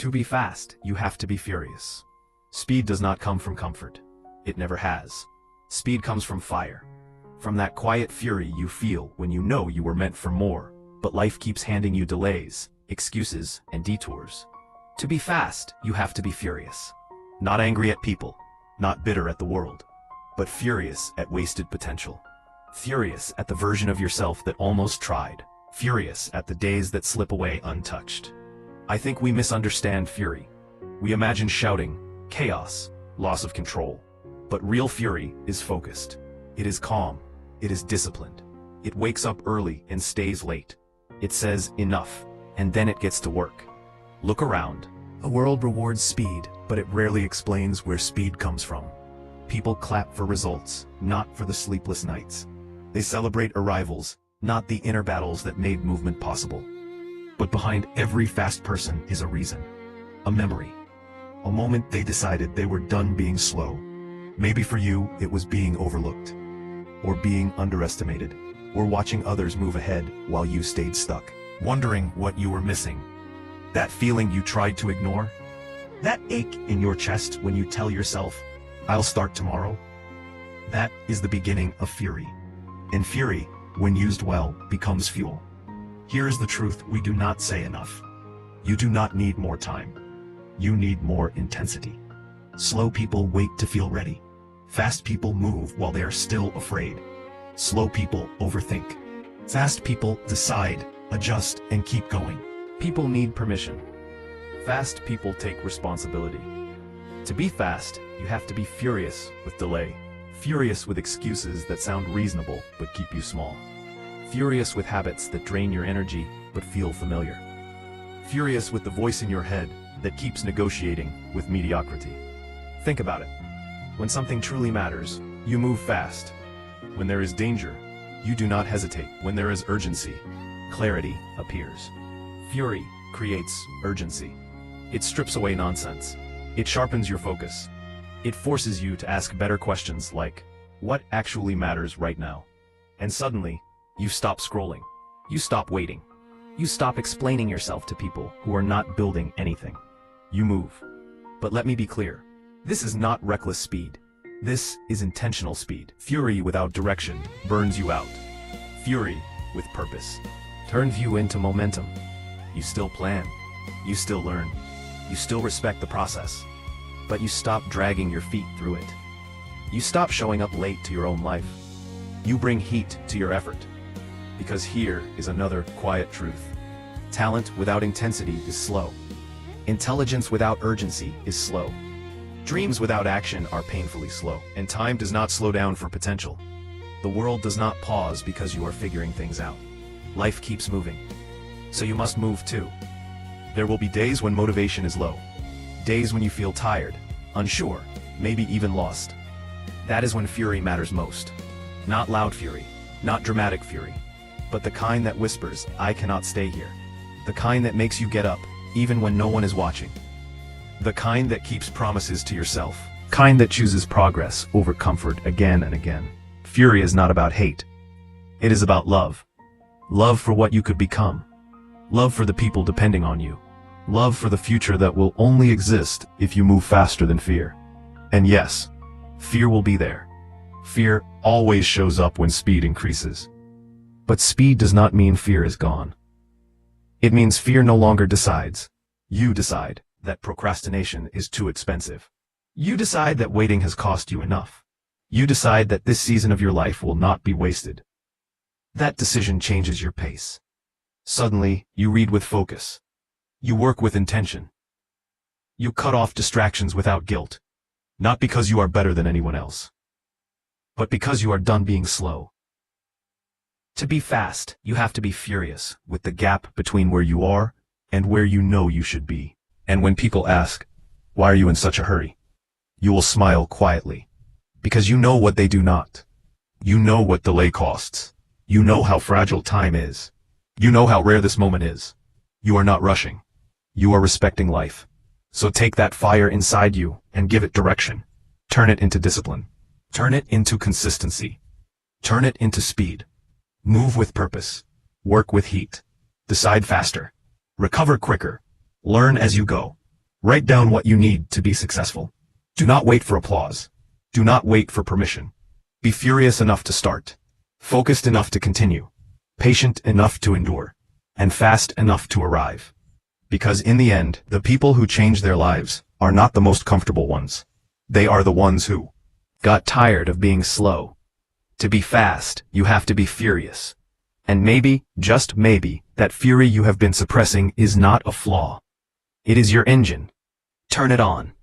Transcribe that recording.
To be fast, you have to be furious. Speed does not come from comfort. It never has. Speed comes from fire. From that quiet fury you feel when you know you were meant for more, but life keeps handing you delays, excuses, and detours. To be fast, you have to be furious. Not angry at people, not bitter at the world, but furious at wasted potential. Furious at the version of yourself that almost tried. Furious at the days that slip away untouched. I think we misunderstand fury. We imagine shouting, chaos, loss of control. But real fury is focused. It is calm. It is disciplined. It wakes up early and stays late. It says enough, and then it gets to work. Look around. The world rewards speed, but it rarely explains where speed comes from. People clap for results, not for the sleepless nights. They celebrate arrivals, not the inner battles that made movement possible. But behind every fast person is a reason. A memory. A moment they decided they were done being slow. Maybe for you, it was being overlooked, or being underestimated, or watching others move ahead while you stayed stuck, wondering what you were missing. That feeling you tried to ignore? That ache in your chest when you tell yourself, I'll start tomorrow? That is the beginning of fury. And fury, when used well, becomes fuel. Here is the truth we do not say enough. You do not need more time. You need more intensity. Slow people wait to feel ready. Fast people move while they are still afraid. Slow people overthink. Fast people decide, adjust, and keep going. People need permission. Fast people take responsibility. To be fast, you have to be furious with delay. Furious with excuses that sound reasonable but keep you small. Furious with habits that drain your energy but feel familiar. Furious with the voice in your head that keeps negotiating with mediocrity. Think about it. When something truly matters, you move fast. When there is danger, you do not hesitate. When there is urgency, clarity appears. Fury creates urgency. It strips away nonsense. It sharpens your focus. It forces you to ask better questions like, what actually matters right now? And suddenly, you stop scrolling. You stop waiting. You stop explaining yourself to people who are not building anything. You move. But let me be clear. This is not reckless speed. This is intentional speed. Fury without direction burns you out. Fury with purpose turns you into momentum. You still plan. You still learn. You still respect the process. But you stop dragging your feet through it. You stop showing up late to your own life. You bring heat to your effort. Because here is another quiet truth. Talent without intensity is slow. Intelligence without urgency is slow. Dreams without action are painfully slow. And time does not slow down for potential. The world does not pause because you are figuring things out. Life keeps moving. So you must move too. There will be days when motivation is low. Days when you feel tired, unsure, maybe even lost. That is when fury matters most. Not loud fury, not dramatic fury, but the kind that whispers, I cannot stay here. The kind that makes you get up, even when no one is watching. The kind that keeps promises to yourself. Kind that chooses progress over comfort again and again. Fury is not about hate. It is about love. Love for what you could become. Love for the people depending on you. Love for the future that will only exist if you move faster than fear. And yes, fear will be there. Fear always shows up when speed increases. But speed does not mean fear is gone. It means fear no longer decides. You decide that procrastination is too expensive. You decide that waiting has cost you enough. You decide that this season of your life will not be wasted. That decision changes your pace. Suddenly, you read with focus. You work with intention. You cut off distractions without guilt. Not because you are better than anyone else, but because you are done being slow. To be fast, you have to be furious with the gap between where you are and where you know you should be. And when people ask, why are you in such a hurry? You will smile quietly. Because you know what they do not. You know what delay costs. You know how fragile time is. You know how rare this moment is. You are not rushing. You are respecting life. So take that fire inside you and give it direction. Turn it into discipline. Turn it into consistency. Turn it into speed. Move with purpose. Work with heat. Decide faster. Recover quicker. Learn as you go. Write down what you need to be successful. Do not wait for applause. Do not wait for permission. Be furious enough to start. Focused enough to continue. Patient enough to endure. And fast enough to arrive. Because in the end, the people who change their lives are not the most comfortable ones. They are the ones who got tired of being slow. To be fast, you have to be furious. And maybe, just maybe, that fury you have been suppressing is not a flaw. It is your engine. Turn it on.